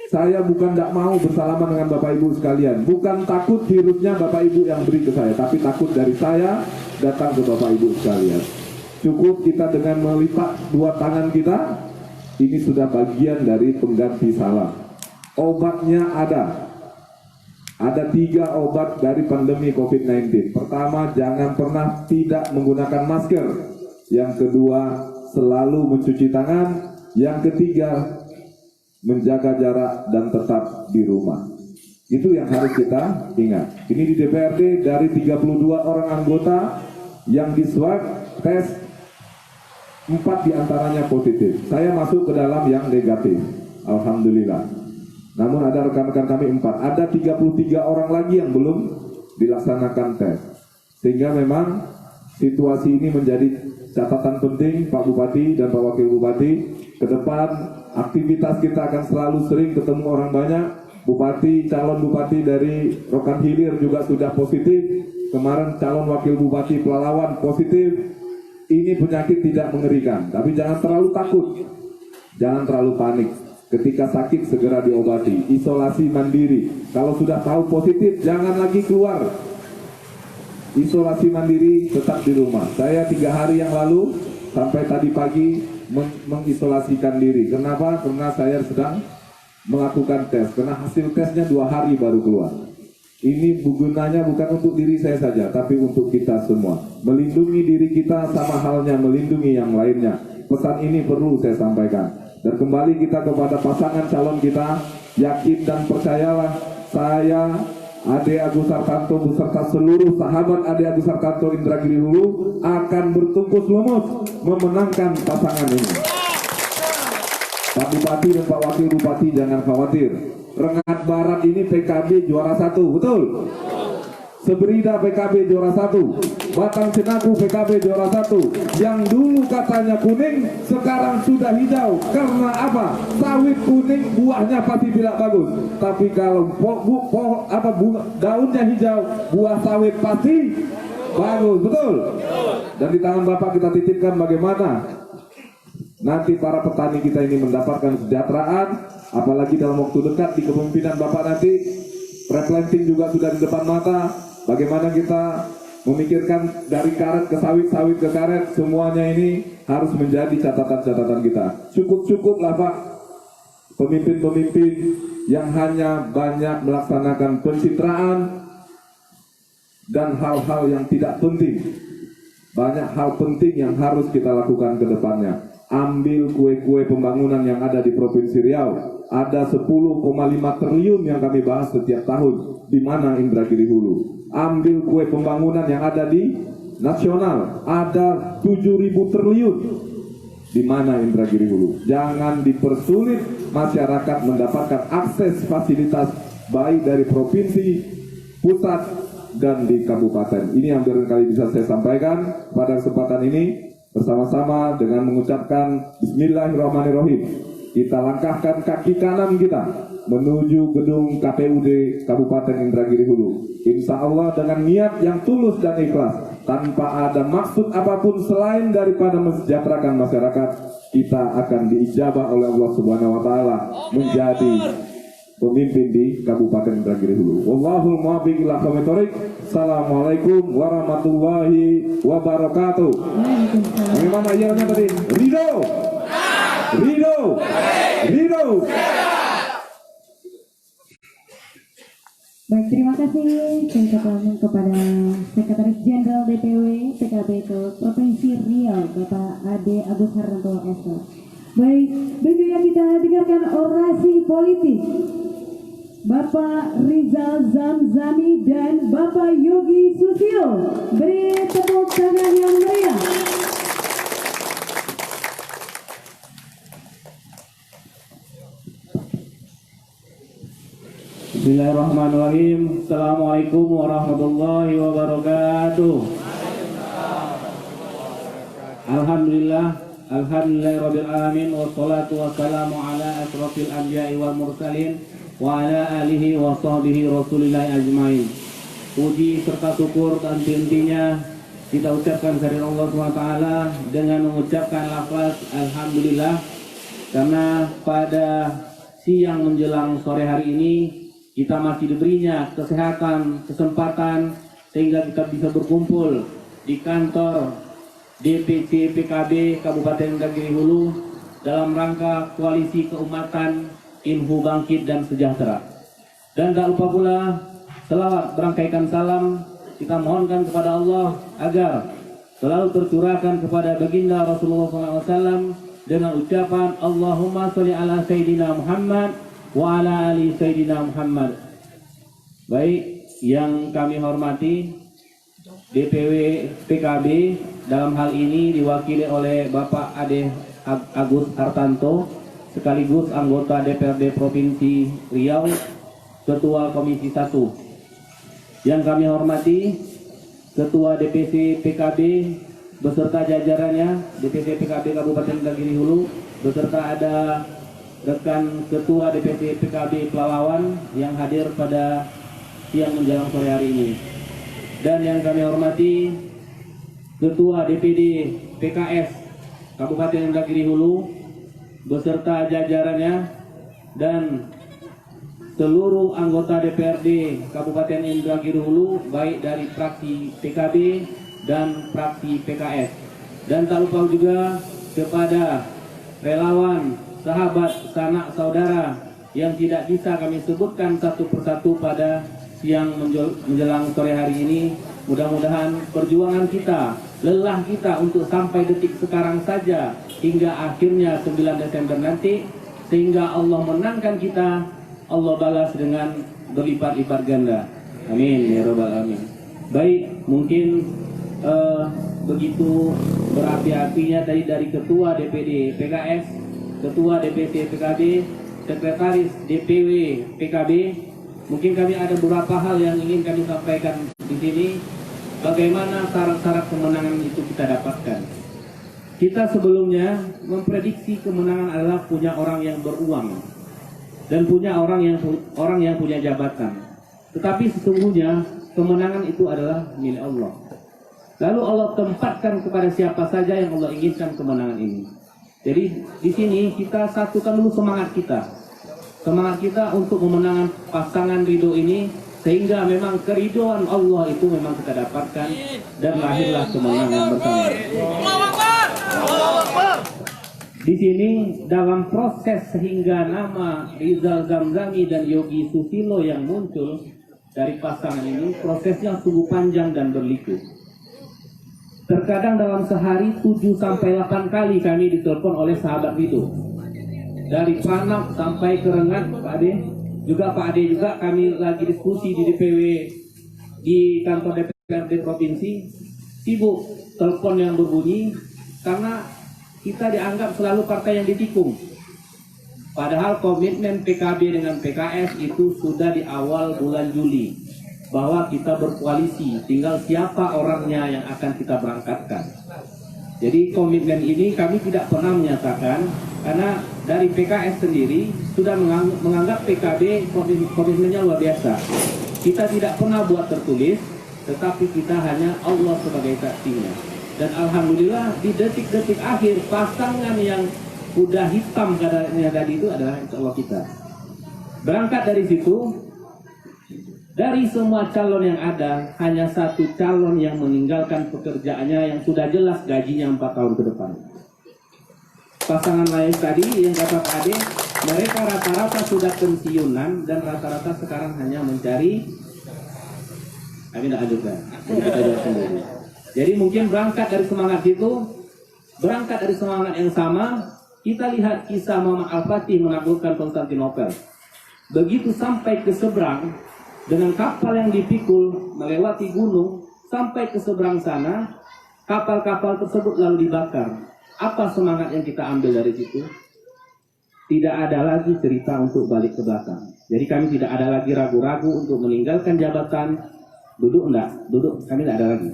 Saya bukan tidak mau bersalaman dengan Bapak Ibu sekalian. Bukan takut virusnya Bapak Ibu yang beri ke saya, tapi takut dari saya datang ke Bapak Ibu sekalian. Cukup kita dengan melipat 2 tangan kita, ini sudah bagian dari pengganti salam. Obatnya ada. Ada 3 obat dari pandemi COVID-19. Pertama, jangan pernah tidak menggunakan masker. Yang kedua, selalu mencuci tangan. Yang ketiga, menjaga jarak dan tetap di rumah. Itu yang harus kita ingat. Ini di DPRD dari 32 orang anggota yang di swab tes, 4 diantaranya positif. Saya masuk ke dalam yang negatif. Alhamdulillah. Namun ada rekan-rekan kami 4. Ada 33 orang lagi yang belum dilaksanakan tes. Sehingga memang situasi ini menjadi catatan penting Pak Bupati dan Pak Wakil Bupati. Ke depan aktivitas kita akan selalu sering ketemu orang banyak. Bupati, calon bupati dari Rokan Hilir juga sudah positif. Kemarin calon wakil bupati Pelalawan positif. Ini penyakit tidak mengerikan, tapi jangan terlalu takut. Jangan terlalu panik. Ketika sakit segera diobati, isolasi mandiri. Kalau sudah tahu positif, jangan lagi keluar. Isolasi mandiri tetap di rumah. Saya 3 hari yang lalu sampai tadi pagi mengisolasikan diri. Kenapa? Karena saya sedang melakukan tes. Karena hasil tesnya 2 hari baru keluar. Ini gunanya bukan untuk diri saya saja, tapi untuk kita semua. Melindungi diri kita sama halnya melindungi yang lainnya. Pesan ini perlu saya sampaikan. Dan kembali kita kepada pasangan calon kita, yakin dan percayalah, saya Ade Agus Hartanto beserta seluruh sahabat Ade Agus Hartanto Indragiri Hulu akan bertungkus lumus memenangkan pasangan ini. Pak Bupati dan Pak Wakil Bupati jangan khawatir. Rengat Barat ini PKB juara 1, betul? Seberida PKB juara 1, Batang Cenaku PKB juara 1. Yang dulu katanya kuning, sekarang sudah hijau. Karena apa? Sawit kuning buahnya pasti tidak bagus. Tapi kalau daunnya hijau, buah sawit pasti bagus, betul? Dan di tangan Bapak kita titipkan bagaimana nanti para petani kita ini mendapatkan kesejahteraan, apalagi dalam waktu dekat di kepemimpinan Bapak nanti, replanting juga sudah di depan mata. Bagaimana kita memikirkan dari karet ke sawit, sawit ke karet, semuanya ini harus menjadi catatan-catatan kita. Cukup-cukuplah Pak, pemimpin-pemimpin yang hanya banyak melaksanakan pencitraan dan hal-hal yang tidak penting. Banyak hal penting yang harus kita lakukan ke depannya. Ambil kue-kue pembangunan yang ada di Provinsi Riau. Ada 10,5 triliun yang kami bahas setiap tahun. Di mana Indragiri Hulu? Ambil kue pembangunan yang ada di nasional. Ada 7.000 triliun. Di mana Indragiri Hulu? Jangan dipersulit masyarakat mendapatkan akses fasilitas baik dari provinsi, pusat, dan di kabupaten. Ini yang barangkali bisa saya sampaikan pada kesempatan ini. Bersama-sama dengan mengucapkan Bismillahirrahmanirrahim, kita langkahkan kaki kanan kita menuju gedung KPUD Kabupaten Indragiri Hulu. Insya Allah dengan niat yang tulus dan ikhlas, tanpa ada maksud apapun selain daripada mensejahterakan masyarakat, kita akan diijabah oleh Allah Subhanahu Wa Taala menjadi pemimpin di Kabupaten Indragiri Hulu. Wallahul muwaffiq ila aqwamit thoriq. Assalamualaikum warahmatullahi wabarakatuh. Bagaimana yelnya tadi? Ridho. Ridho. Ridho. Baik, terima kasih saya ucapkan kepada Sekretaris Jenderal DPW PKB Provinsi Riau, Bapak Ade Agus Hartanto SH. Baik, berikutnya kita dengarkan orasi politik Bapak Rizal Zamzami dan Bapak Yogi Susilo. Beri tepuk tangan yang meriah. Bismillahirrahmanirrahim. Assalamualaikum warahmatullahi wabarakatuh. Alhamdulillah, alhamdulillahirabbil alamin, wassalatu wassalamu ala asrofil anbiya'i wal mursalin wa ala alihi wa sahbihi rasulillahi ajmain. Puji serta syukur dan intinya kita ucapkan kehadirat Allah SWT dengan mengucapkan lafaz alhamdulillah, karena pada siang menjelang sore hari ini kita masih diberinya kesehatan, kesempatan sehingga kita bisa berkumpul di kantor DPC PKB Kabupaten Indragiri Hulu dalam rangka koalisi keumatan Inhu Bangkit dan Sejahtera. Dan tak lupa pula selawat berangkaikan salam kita mohonkan kepada Allah agar selalu tercurahkan kepada baginda Rasulullah SAW dengan ucapan Allahumma sholli ala Sayyidina Muhammad wa ala ali Sayyidina Muhammad. Baik, yang kami hormati DPW PKB dalam hal ini diwakili oleh Bapak Ade Agus Hartanto sekaligus anggota DPRD Provinsi Riau, Ketua Komisi 1. Yang kami hormati Ketua DPC PKB beserta jajarannya, DPC PKB Kabupaten Indragiri Hulu, beserta ada rekan Ketua DPC PKB Pelalawan yang hadir pada siang menjelang sore hari ini. Dan yang kami hormati Ketua DPD PKS Kabupaten Indragiri Hulu beserta jajarannya dan seluruh anggota DPRD Kabupaten Indragiri Hulu baik dari fraksi PKB dan fraksi PKS. Dan tak lupa juga kepada relawan, sahabat, sanak, saudara yang tidak bisa kami sebutkan satu persatu pada siang menjelang sore hari ini, mudah-mudahan perjuangan kita, lelah kita untuk sampai detik sekarang saja hingga akhirnya 9 Desember nanti, sehingga Allah menangkan kita, Allah balas dengan berlipat-lipat ganda. Amin ya rabbal alamin. Baik, mungkin begitu berapi-apinya tadi dari Ketua DPD PKS, Ketua DPC PKB, Sekretaris DPW PKB. Mungkin kami ada beberapa hal yang ingin kami sampaikan di sini. Bagaimana syarat-syarat kemenangan itu kita dapatkan? Kita sebelumnya memprediksi kemenangan adalah punya orang yang beruang dan punya orang yang punya jabatan. Tetapi sesungguhnya kemenangan itu adalah milik Allah. Lalu Allah tempatkan kepada siapa saja yang Allah inginkan kemenangan ini. Jadi di sini kita satukan dulu semangat kita. Semangat kita untuk memenangkan pasangan ridho ini, sehingga memang keridhoan Allah itu memang kita dapatkan dan lahirlah kemenangan bersama. Di sini dalam proses sehingga nama Rizal Zamzami dan Yogi Susilo yang muncul dari pasangan ini, prosesnya sungguh panjang dan berliku. Terkadang dalam sehari 7-8 kali kami ditelepon oleh sahabat itu. Dari Panap sampai ke Rengat, Pak Ade juga kami lagi diskusi di DPW di kantor DPRD provinsi, sibuk telepon yang berbunyi karena kita dianggap selalu partai yang ditikung. Padahal komitmen PKB dengan PKS itu sudah di awal bulan Juli bahwa kita berkoalisi, tinggal siapa orangnya yang akan kita berangkatkan. Jadi komitmen ini kami tidak pernah menyatakan, karena dari PKS sendiri sudah menganggap PKB komitmennya luar biasa. Kita tidak pernah buat tertulis, tetapi kita hanya Allah sebagai saksinya. Dan alhamdulillah di detik-detik akhir pasangan yang udah hitam katanya tadi itu adalah insya Allah kita. Berangkat dari situ, dari semua calon yang ada, hanya satu calon yang meninggalkan pekerjaannya yang sudah jelas gajinya 4 tahun ke depan. Pasangan lain tadi yang kata Pak Ade, mereka rata-rata sudah pensiunan dan rata-rata sekarang hanya mencari. Kami tidak ajukan. Jadi mungkin berangkat dari semangat itu, berangkat dari semangat yang sama, kita lihat kisah Muhammad Al-Fatih menaklukkan Konstantinopel. Begitu sampai ke seberang, dengan kapal yang dipikul melewati gunung sampai ke seberang sana, kapal-kapal tersebut lalu dibakar. Apa semangat yang kita ambil dari situ? Tidak ada lagi cerita untuk balik ke belakang. Jadi kami tidak ada lagi ragu-ragu untuk meninggalkan jabatan. Duduk kami tidak ada lagi.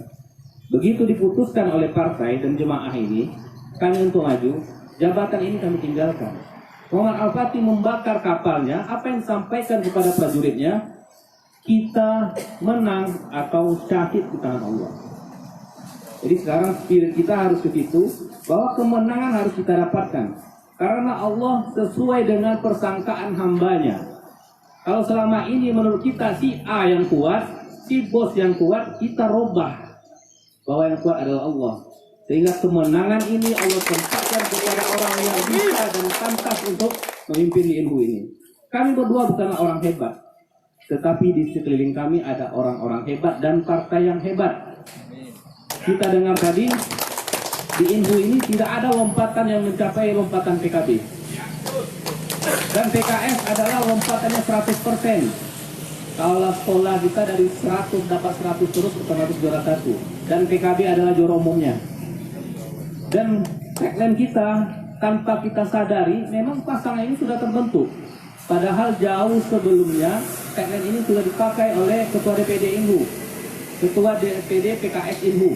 Begitu diputuskan oleh partai dan jemaah ini, kami untuk maju, jabatan ini kami tinggalkan. Muhammad Al-Fatih membakar kapalnya, apa yang disampaikan kepada prajuritnya? Kita menang atau syahid di tangan Allah. Jadi sekarang spirit kita harus ke situ, bahwa kemenangan harus kita dapatkan. Karena Allah sesuai dengan persangkaan hambanya. Kalau selama ini menurut kita si A yang kuat, si bos yang kuat, kita robah bahwa yang kuat adalah Allah. Sehingga kemenangan ini Allah tempatkan kepada orang yang bisa dan pantas untuk memimpin di ilmu ini. Kami berdua bukanlah orang hebat, tetapi di sekeliling kami ada orang-orang hebat dan partai yang hebat. Kita dengar tadi, di Inhu ini tidak ada lompatan yang mencapai lompatan PKB. Dan PKS adalah lompatannya 100%. Kalau sekolah kita dari 100 dapat 100 terus, otomatis juara 1. Dan PKB adalah juara umumnya. Dan tagline kita, tanpa kita sadari, memang pasangan ini sudah terbentuk. Padahal jauh sebelumnya, tagline ini sudah dipakai oleh Ketua DPD Inhu, Ketua DPD PKS Inhu,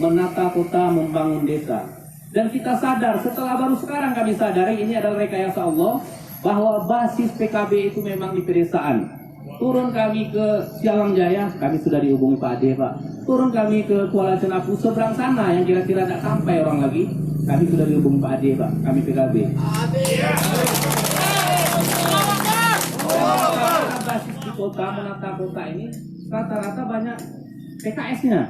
menata kota, membangun desa. Dan kita sadar, setelah baru sekarang kami sadari ini adalah rekayasa Allah, bahwa basis PKB itu memang di pedesaan. Turun kami ke Sialang Jaya, kami sudah dihubungi Pak Ade, Pak. Turun kami ke Kuala Cenapu, seberang sana yang kira-kira tidak sampai orang lagi, kami sudah dihubungi Pak Ade, Pak. Kami PKB. Basis di kota, menata kota ini rata-rata banyak PKS-nya.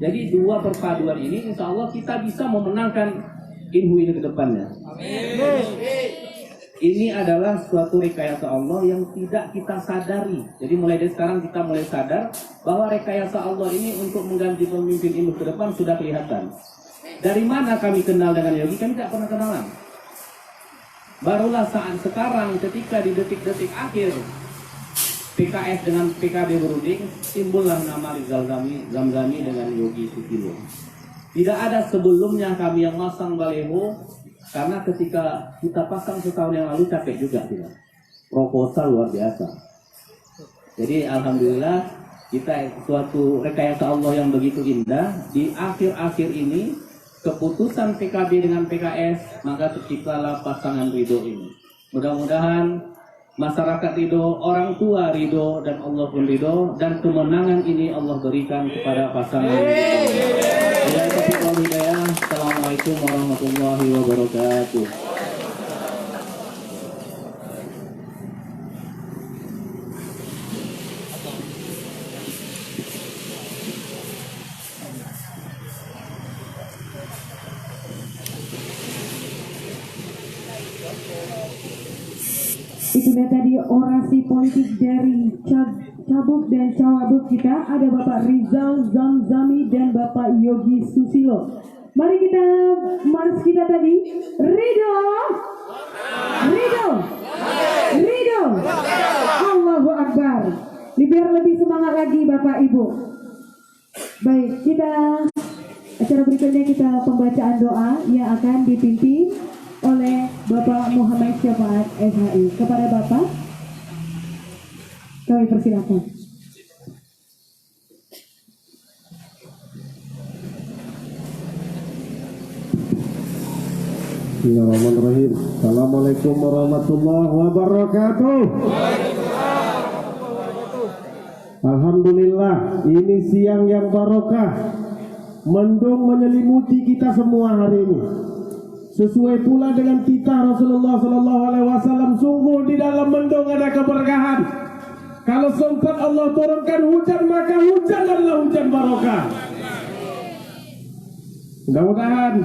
Jadi dua perpaduan ini insya Allah kita bisa memenangkan Inhu ini ke depannya. Ini adalah suatu rekayasa Allah yang tidak kita sadari. Jadi mulai dari sekarang kita mulai sadar bahwa rekayasa Allah ini untuk mengganti pemimpin Inuh ke depan sudah kelihatan. Dari mana kami kenal dengan Yogi? Kami tidak pernah kenalan. Barulah saat sekarang ketika di detik-detik akhir PKS dengan PKB berunding, timbullah nama Rizal Zamzami dengan Yogi Susilo. Tidak ada sebelumnya kami yang masang baleho, karena ketika kita pasang setahun yang lalu capek juga tidak. Proposal luar biasa. Jadi alhamdulillah kita suatu rekayasa Allah yang begitu indah. Di akhir-akhir ini keputusan PKB dengan PKS, maka terciptalah pasangan ridho ini. Mudah-mudahan masyarakat ridho, orang tua ridho, dan Allah pun ridho, dan kemenangan ini Allah berikan kepada pasangan ridho. Assalamualaikum warahmatullahi wabarakatuh. Itu dia tadi orasi politik dari Cabuk dan Cawabuk kita. Ada Bapak Rizal Zamzami dan Bapak Yogi Susilo. Mari kita mars kita tadi. Ridho, Ridho, Ridho. Allahu Akbar. Biar lebih semangat lagi Bapak Ibu. Baik, kita acara berikutnya kita pembacaan doa yang akan dipimpin oleh Bapak Muhammad Syafaat SHI. Kepada Bapak kami persilakan. Bismillahirrahmanirrahim. Assalamualaikum warahmatullahi wabarakatuh. Alhamdulillah, ini siang yang barokah. Mendung menyelimuti kita semua hari ini. Sesuai pula dengan kita Rasulullah SAW, sungguh di dalam mendung ada keberkahan. Kalau sempat Allah turunkan hujan, maka hujan adalah hujan barokah. Mudah-mudahan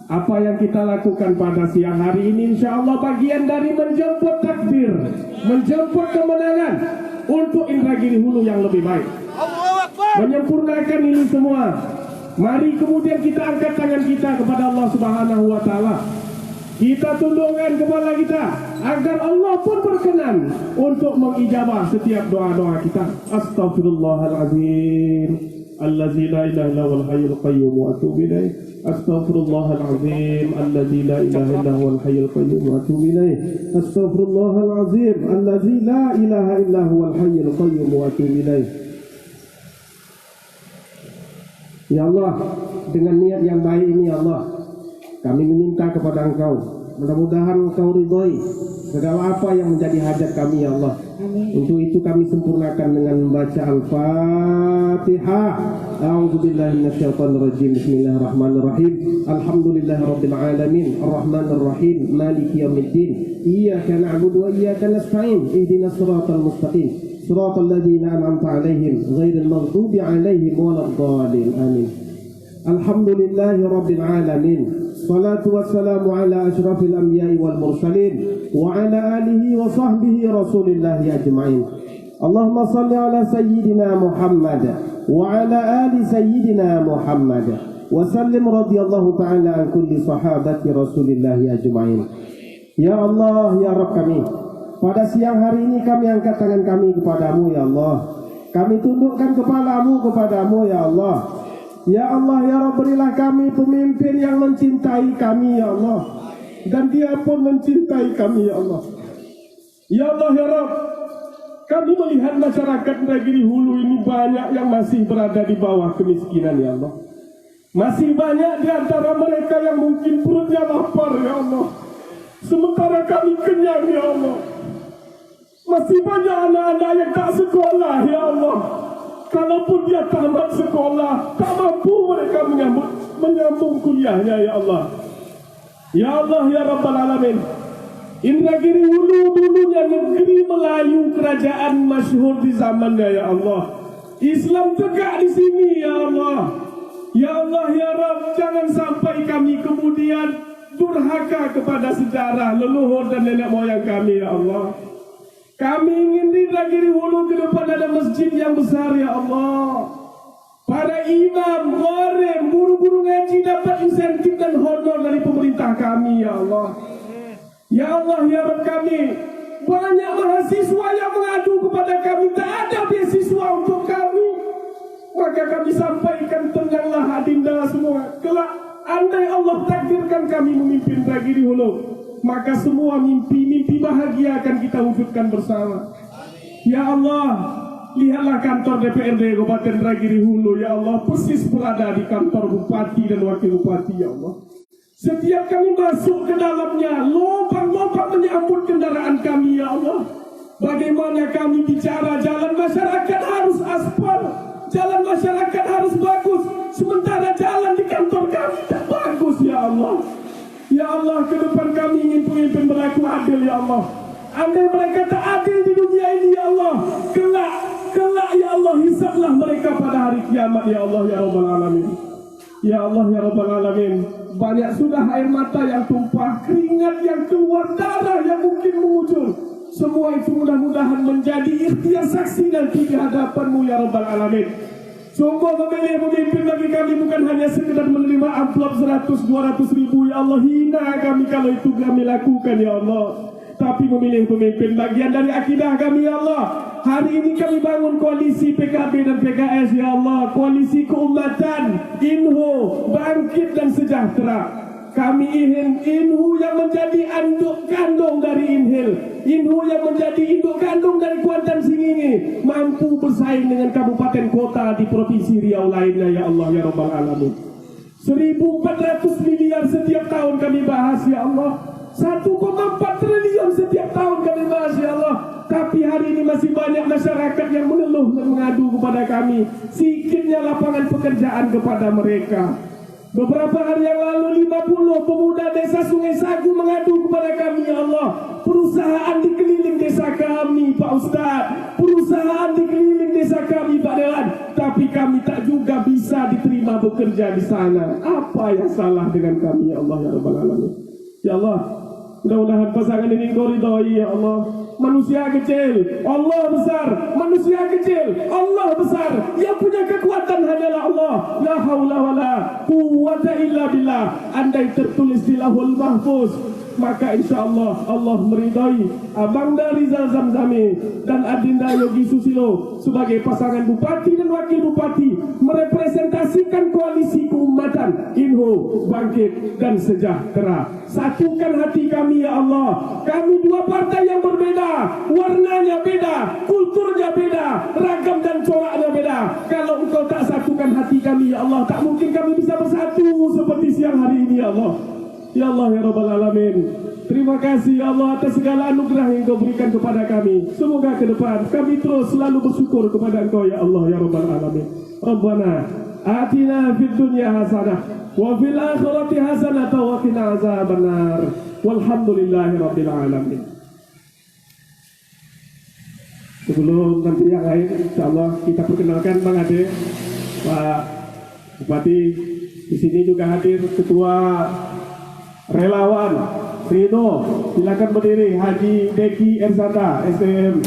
apa yang kita lakukan pada siang hari ini insya Allah bagian dari menjemput takdir, menjemput kemenangan untuk Indragiri Hulu yang lebih baik, menyempurnakan ini semua. Mari kemudian kita angkat tangan kita kepada Allah Subhanahu wa Ta'ala. Kita tundukkan kepala kita agar Allah pun berkenan untuk mengijabah setiap doa-doa kita. Astaghfirullahalazim allazi la ilaha illa huwal hayyul qayyum wa atubu ilaih. Astaghfirullahalazim allazi la ilaha illa huwal hayyul qayyum wa atubu ilaih. Astaghfirullahalazim allazi la ilaha illa huwal hayyul qayyum wa atubu ilaih. Ya Allah, dengan niat yang baik ini ya Allah, kami meminta kepada Engkau, mudah-mudahan Engkau ridhoi segala apa yang menjadi hajat kami ya Allah. Amin. Untuk itu kami sempurnakan dengan membaca Al-Fatihah. A'udzubillahi minasyaitonirrajim. Bismillahirrahmanirrahim. Alhamdulillahirabbil alamin, arrahmanirrahim, maliki yaumiddin. Iyyaka na'budu wa iyyaka nasta'in. Ihdinas siratal mustaqim. Siratal ladzina an'amta 'alaihim ghairil maghdubi 'alaihim waladdallin. Amin. Alhamdulillahirabbil alamin. Salatu wassalamu ala asyrafil anbiya'i wal mursalin wa ala alihi wa sahbihi rasulillahi ajma'in. Allahumma salli ala sayyidina Muhammad wa ala ali sayyidina Muhammad wa sallim radhiyallahu ta'ala an kulli sahabati rasulillahi ajma'in. Ya Allah, ya Rabb kami, pada siang hari ini kami angkat tangan kami kepadamu ya Allah. Kami tundukkan kepalamu kepadamu ya Allah. Ya Allah, ya Rabb, berilah kami pemimpin yang mencintai kami ya Allah, dan dia pun mencintai kami ya Allah. Ya Allah, ya Rabb, kami melihat masyarakat negeri Hulu ini banyak yang masih berada di bawah kemiskinan ya Allah. Masih banyak di antara mereka yang mungkin perutnya lapar ya Allah, sementara kami kenyang ya Allah. Masih banyak anak-anak yang tak sekolah ya Allah. Kalaupun dia tamat sekolah, tak mampu mereka menyambung kuliahnya ya Allah. Ya Allah, ya Rabbal Alamin, Indragiri Hulu dulunya negeri Melayu, kerajaan masyhur di zamannya ya Allah. Islam tegak di sini ya Allah. Ya Allah, ya Rabb, jangan sampai kami kemudian durhaka kepada sejarah leluhur dan nenek moyang kami ya Allah. Kami ingin di Negeri Hulu ke depan ada masjid yang besar ya Allah. Para imam, gharim, guru-guru ngaji dapat insentif dan honor dari pemerintah kami ya Allah. Ya Allah ya Rabb kami, banyak mahasiswa yang mengadu kepada kami tak ada beasiswa untuk kami. Maka kami sampaikan, tenanglah adinda semua. Kelak andai Allah takdirkan kami memimpin Negeri Hulu, maka semua mimpi-mimpi bahagia akan kita wujudkan bersama. Ya Allah, lihatlah kantor DPRD Kabupaten Negeri Hulu ya Allah, persis berada di kantor bupati dan wakil bupati ya Allah. Setiap kami masuk ke dalamnya, lubang-lubang menyambut kendaraan kami ya Allah. Bagaimana kami bicara jalan masyarakat harus aspal, jalan masyarakat harus bagus, sementara jalan di kantor kami tak bagus ya Allah. Ya Allah, ke depan kami ingin pemimpin berlaku adil ya Allah. Andai mereka tak adil di dunia ini ya Allah, kelak ya Allah, hisablah mereka pada hari kiamat ya Allah ya Rabbal Alamin. Ya Allah ya Rabbal Alamin, banyak sudah air mata yang tumpah, keringat yang keluar, darah yang mungkin mengucur. Semua itu mudah-mudahan menjadi ikhtiar saksi nanti di hadapan-Mu ya Rabbal Alamin. Sungguh memilih pemimpin bagi kami bukan hanya sekedar menerima amplop 100-200 ribu ya Allah, hina kami kalau itu kami lakukan ya Allah. Tapi memilih pemimpin bagian dari akidah kami ya Allah. Hari ini kami bangun koalisi PKB dan PKS ya Allah, koalisi keumatan, Inho, Bangkit dan Sejahtera. Kami ingin Inhu yang menjadi anduk kandung dari Inhil, Inhu yang menjadi induk kandung dari Kuantan Singingi, mampu bersaing dengan kabupaten kota di provinsi Riau lainnya ya Allah ya Rabbal Alamin. 1.400 miliar setiap tahun kami bahas ya Allah, 1,4 triliun setiap tahun kami bahas ya Allah. Tapi hari ini masih banyak masyarakat yang mengeluh dan mengadu kepada kami, sikitnya lapangan pekerjaan kepada mereka. Beberapa hari yang lalu 50 pemuda desa Sungai Sagu mengadu kepada kami ya Allah, perusahaan di keliling desa kami Pak Ustaz, perusahaan di keliling desa kami Pak Dewan, tapi kami tak juga bisa diterima bekerja di sana. Apa yang salah dengan kami ya Allah ya Rabbal Alamin. Ya Allah, mudah-mudahan pasangan ini Engkau ridhoi ya Allah. Manusia kecil, Allah besar. Manusia kecil, Allah besar. Yang punya kekuatan hanyalah Allah. La haula wala quwwata illa billah. Andai tertulis di Lauhul Mahfuz, maka insya Allah Allah meridai Abang Rizal Zamzami dan Adinda Yogi Susilo sebagai pasangan bupati dan wakil bupati, merepresentasikan koalisi keumatan Inho, Bangkit dan Sejahtera. Satukan hati kami ya Allah. Kami dua partai yang berbeda, warnanya beda, kulturnya beda, ragam dan coraknya beda. Kalau Engkau tak satukan hati kami ya Allah, tak mungkin kami bisa bersatu seperti siang hari ini ya Allah. Ya Allah ya Rabbal Alamin, terima kasih ya Allah atas segala anugerah yang Engkau berikan kepada kami. Semoga ke depan kami terus selalu bersyukur kepada Engkau ya Allah ya Rabbal Alamin. Rabbana atina fid dunya hasanah wa fil akhirati hasanah wa qina azabannar. Walhamdulillahi rabbil alamin. Sebelum nanti yang lain, insyaallah kita perkenalkan Bang Ade, Pak Bupati. Di sini juga hadir Ketua Relawan Rino, silakan berdiri. Haji Deki Erzada, STM.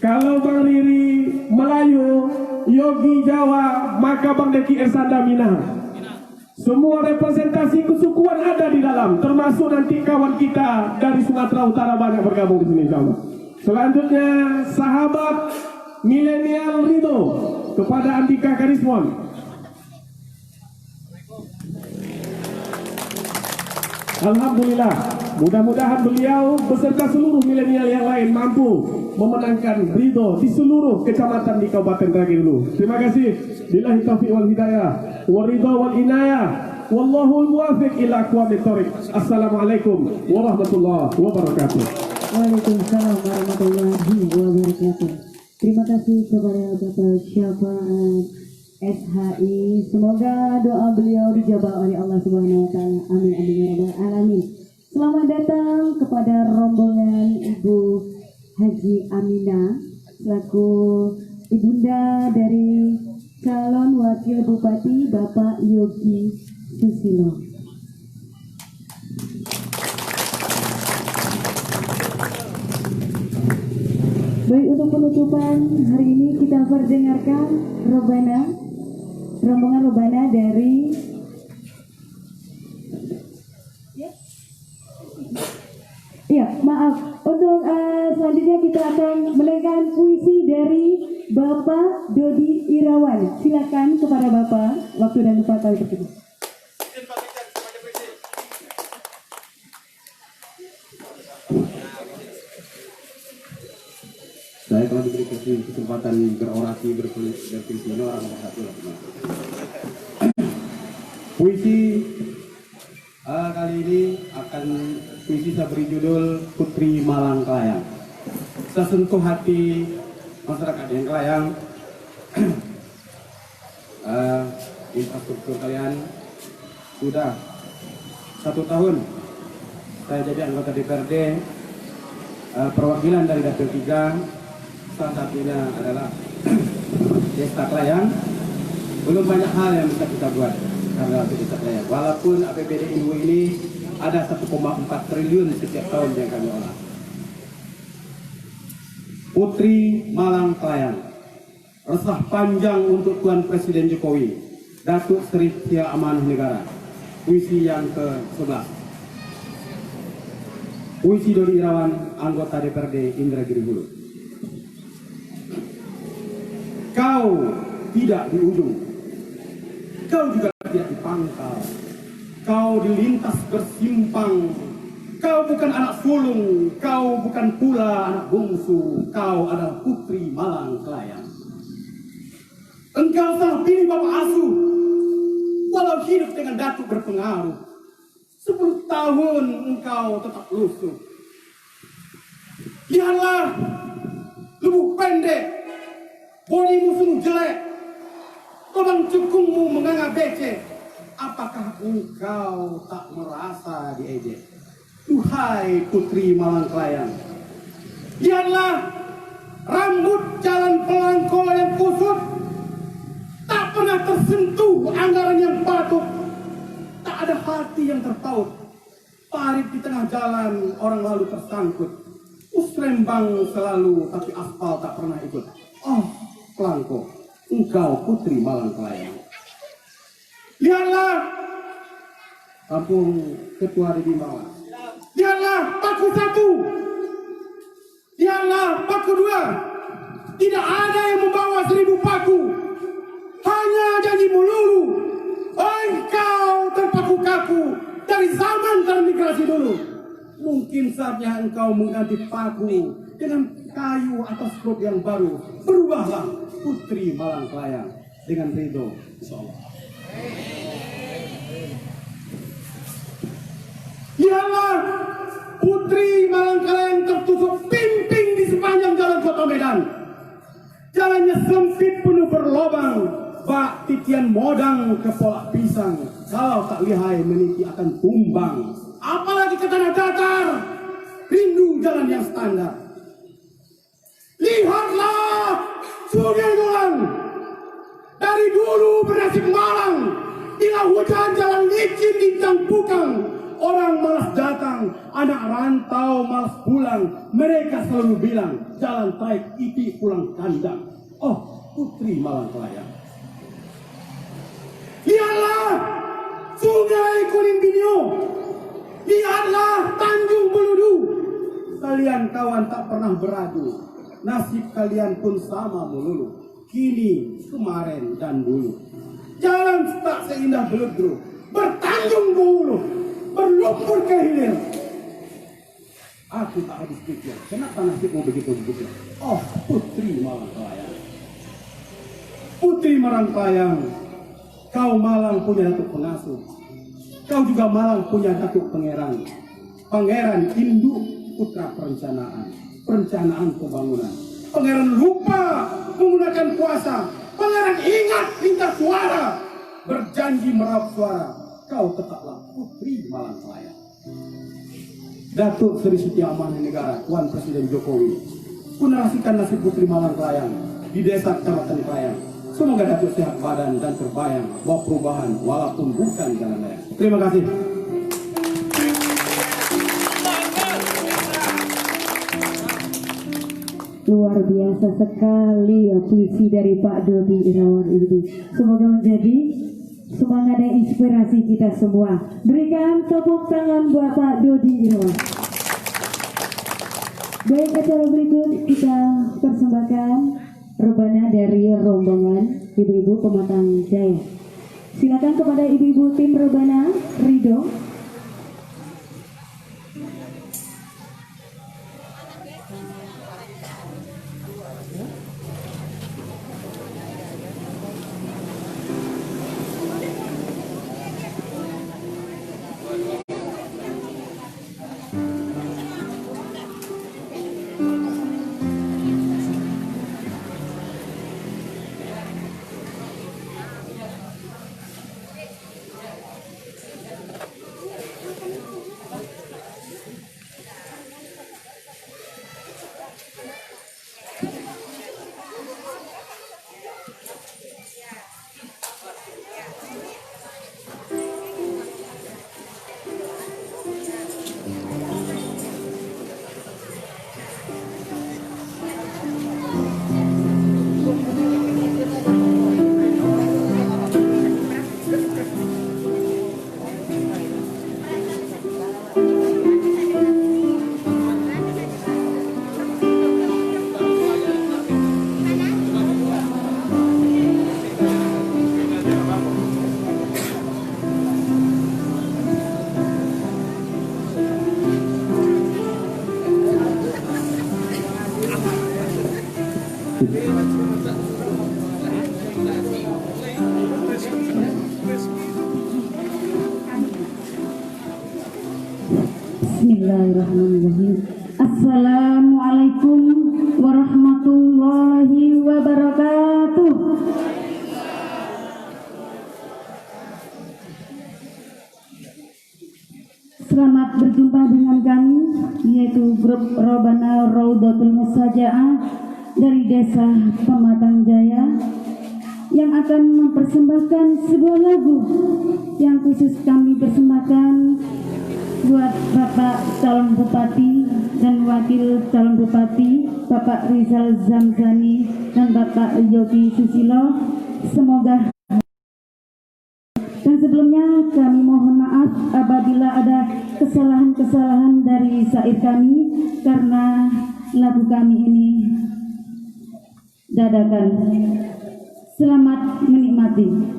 Kalau Bang Riri Melayu, Yogi Jawa, maka Bang Deki Erzada Minang. Semua representasi kesukuan ada di dalam, termasuk nanti kawan kita dari Sumatera Utara banyak bergabung di sini insyaallah. Selanjutnya sahabat milenial Rino kepada Andika Karismon. Alhamdulillah, mudah-mudahan beliau beserta seluruh milenial yang lain mampu memenangkan ridho di seluruh kecamatan di Kabupaten Negeri Hulu. Terima kasih. Billahi taufiq wal hidayah, wa ridho wal inayah, wallahul muwafiq ila aqwamit thoriq. Assalamualaikum warahmatullahi wabarakatuh. Waalaikumsalam warahmatullahi wabarakatuh. Terima kasih kepada Bapak Syafaat SHI. Semoga doa beliau dijabah oleh Allah Subhanahu wa taala. Amin amin ya rabbal alamin. Selamat datang kepada rombongan Ibu Haji Aminah selaku ibunda dari calon wakil bupati Bapak Yogi Susilo. Baik, untuk penutupan hari ini kita perdengarkan rombongan Robana dari untuk selanjutnya kita akan mendengarkan puisi dari Bapak Dodi Irawan. Silakan kepada Bapak, waktu dan tempat kami tersebut. Saya telah diberi kesempatan berorasi berpuisi ini orang nomor satu. Puisi kali ini akan puisi saya beri judul Putri Malang Kelayang. Saya sentuh hati masyarakat yang Kelayang. Infrastruktur kalian sudah 1 tahun saya jadi anggota DPRD, perwakilan dari Dapil 3, salah satunya adalah Desa Kelayang. Belum banyak hal yang bisa kita buat karena Desa Kelayang. Walaupun APBD INU ini ada 1,4 triliun setiap tahun yang kami olah. Putri Malang Kelayang, resah panjang untuk Tuan Presiden Jokowi, Datuk Seri Setia Amanah Negara. Puisi yang ke-11. Puisi Dodi Irawan, anggota DPRD Indragiri Hulu. Kau tidak di ujung, kau juga tidak di pangkal. Kau dilintas bersimpang. Kau bukan anak sulung, kau bukan pula anak bungsu. Kau adalah Putri Malang Kelayang. Engkau salah pilih bapak asuh, walau hidup dengan datuk berpengaruh. 10 tahun engkau tetap lusuh. Lihatlah, tubuh pendek, bodimu sungguh jelek, tolong cukungmu menganga becek. Apakah engkau tak merasa diejek? Duhai Putri Malang Kelayang, lihatlah rambut jalan pelangkau yang kusut, tak pernah tersentuh anggaran yang patut. Tak ada hati yang terpaut, parit di tengah jalan orang lalu tersangkut. Musrembang selalu tapi aspal tak pernah ikut. Oh pelangkau, engkau Putri Malang Kelayang. Lihatlah kampung Ketua di Bimbawan. Lihatlah paku 1, lihatlah paku 2. Tidak ada yang membawa 1000 paku, hanya janji melulu. Engkau terpaku kaku dari zaman transmigrasi dulu. Mungkin saatnya engkau mengganti paku dengan kayu atau struk yang baru. Berubahlah Putri Malang Kelayang dengan ridho insyaallah. Lihatlah Putri Malang Kelayang tertusuk pimping di sepanjang jalan kota Medan. Jalannya sempit penuh berlobang, bak titian modang ke polak pisang. Kalau tak lihai meniti akan tumbang. Apalagi ke tanah datar, rindu jalan yang standar. Lihatlah Sungai Dulang, dari dulu bernasib malang. Bila hujan jalan licin dintang bukang, orang malas datang, anak rantau malas pulang. Mereka selalu bilang, jalan traik iti pulang kandang. Oh, Putri Malang Kelayang. Lihatlah Sungai Kuningbinio, lihatlah Tanjung Beludu. Kalian kawan tak pernah beradu, nasib kalian pun sama melulu. Kini, kemarin, dan dulu. Jalan tak seindah Beludru, bertanjung bulu, berlumpur ke hilir. Aku tak habis pikir, kenapa nasibmu begitu-begitu? Oh, Putri Malang Kelayang. Putri Malang Kelayang, kau Malang punya datuk pengasuh. Kau juga Malang punya datuk pangeran. Pangeran induk putra perencanaan, perencanaan pembangunan. Pangeran lupa menggunakan kuasa. Pangeran ingat minta suara, berjanji meraup suara. Kau tetaplah Putri Malang Kelayang. Datuk Seri Setia Amanah Negara, Tuan Presiden Jokowi, menarasikan nasib Putri Malang Kelayang di desa Kecamatan Kelayang. Semoga dapat sehat badan dan terbayang bahwa perubahan walaupun bukan jalan raya. Terima kasih. Luar biasa sekali ya puisi dari Pak Dodi Irawan ini. Semoga menjadi semangat dan inspirasi kita semua. Berikan tepuk tangan buat Pak Dodi Irawan. Baik, acara berikut kita persembahkan rebana dari rombongan ibu-ibu Pematang Jaya. Silakan kepada ibu-ibu tim rebana Ridho. Bismillahirrahmanirrahim. Assalamualaikum warahmatullahi wabarakatuh. Selamat berjumpa dengan kami, yaitu grup Robana Raudatul Musajaah dari Desa Pematang Jaya, yang akan mempersembahkan sebuah lagu yang khusus kami persembahkan buat Bapak calon bupati dan wakil calon bupati, Bapak Rizal Zamzani dan Bapak Yogi Susilo. Semoga. Dan sebelumnya kami mohon maaf apabila ada kesalahan-kesalahan dari syair kami, karena lagu kami ini dadakan. Selamat menikmati.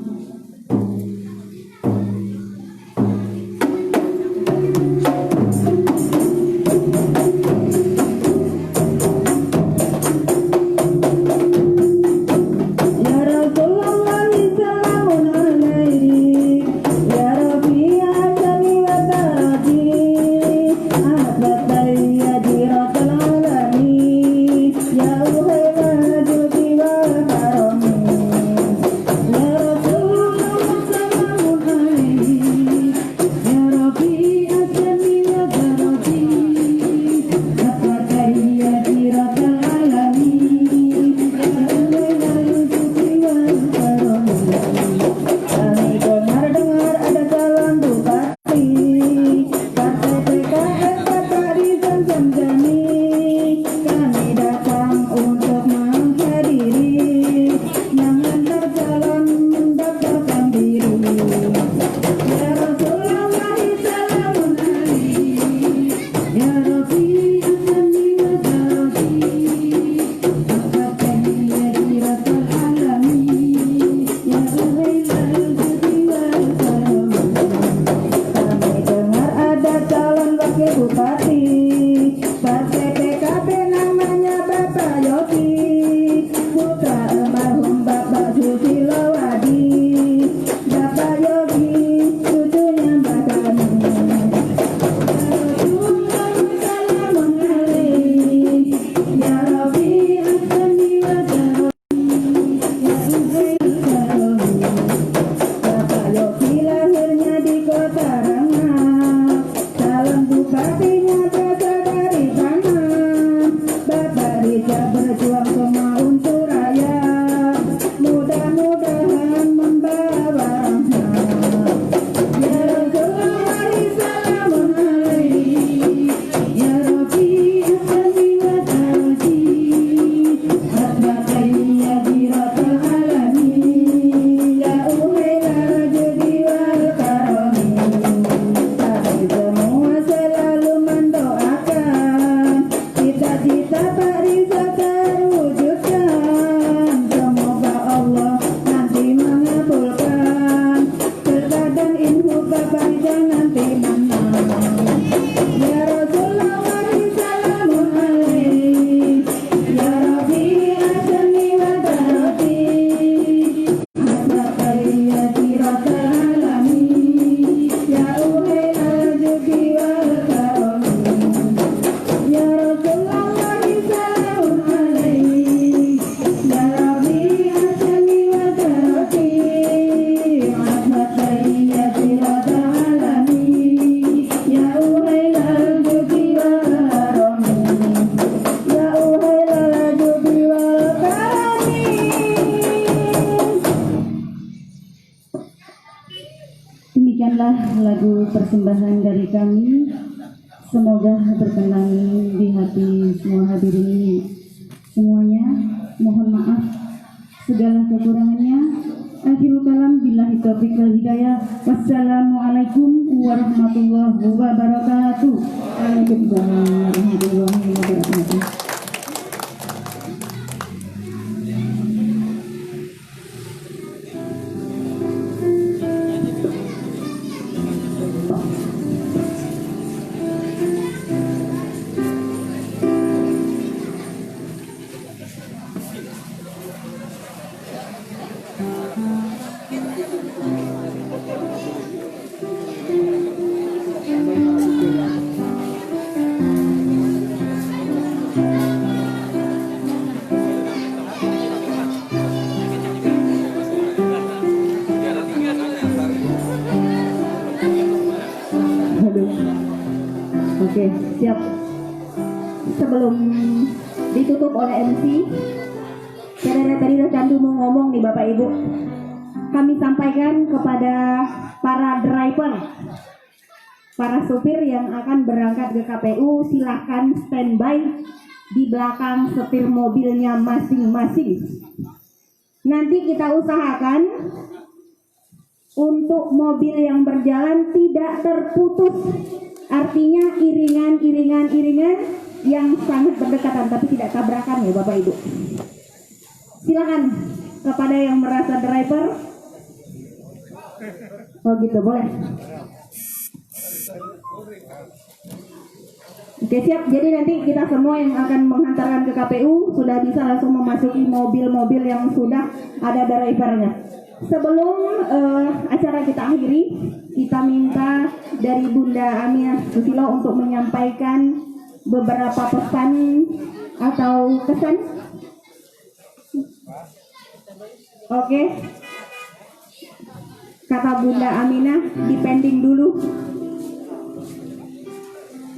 Bupatinya uhailal judi wal karami, ya uhailal judi wal karami. Demikianlah lagu persembahan dari kami. Semoga berkenan di hati semua hadirin ini. Semuanya mohon maaf segala kekurangannya. Akhirul kalam billahi taufiq wal hidayah. Wassalamualaikum warahmatullahi wabarakatuh. Waalaikumsalam warahmatullahi wabarakatuh. Oke, siap. Sebelum ditutup oleh MC, saya tadi udah candu mau ngomong nih Bapak Ibu. Kami sampaikan kepada para driver, para supir yang akan berangkat ke KPU, silahkan standby di belakang setir mobilnya masing-masing. Nanti kita usahakan untuk mobil yang berjalan tidak terputus. Artinya iringan yang sangat berdekatan tapi tidak tabrakan ya Bapak Ibu. Silakan kepada yang merasa driver. Oh gitu, boleh. Oke siap, jadi nanti kita semua yang akan menghantarkan ke KPU sudah bisa langsung memasuki mobil-mobil yang sudah ada drivernya. Sebelum acara kita akhiri, kita minta dari Bunda Aminah Susilo untuk menyampaikan beberapa pesan atau kesan. Oke. Kata Bunda Aminah, dipending dulu.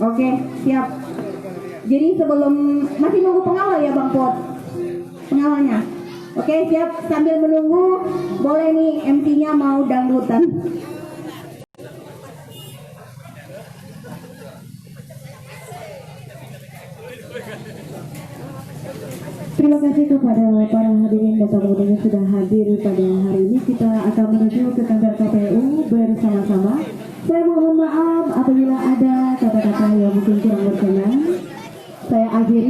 Oke, siap. Jadi sebelum, masih nunggu pengawal ya Bang Pot? Pengawalnya. Oke, siap. Sambil menunggu, boleh nih MC-nya mau dangdutan. Terima kasih kepada para hadirin dan tamu yang sudah hadir pada hari ini. Kita akan menuju ke kantor KPU bersama-sama. Saya mohon maaf apabila ada kata-kata yang mungkin kurang berkenan. Saya akhiri.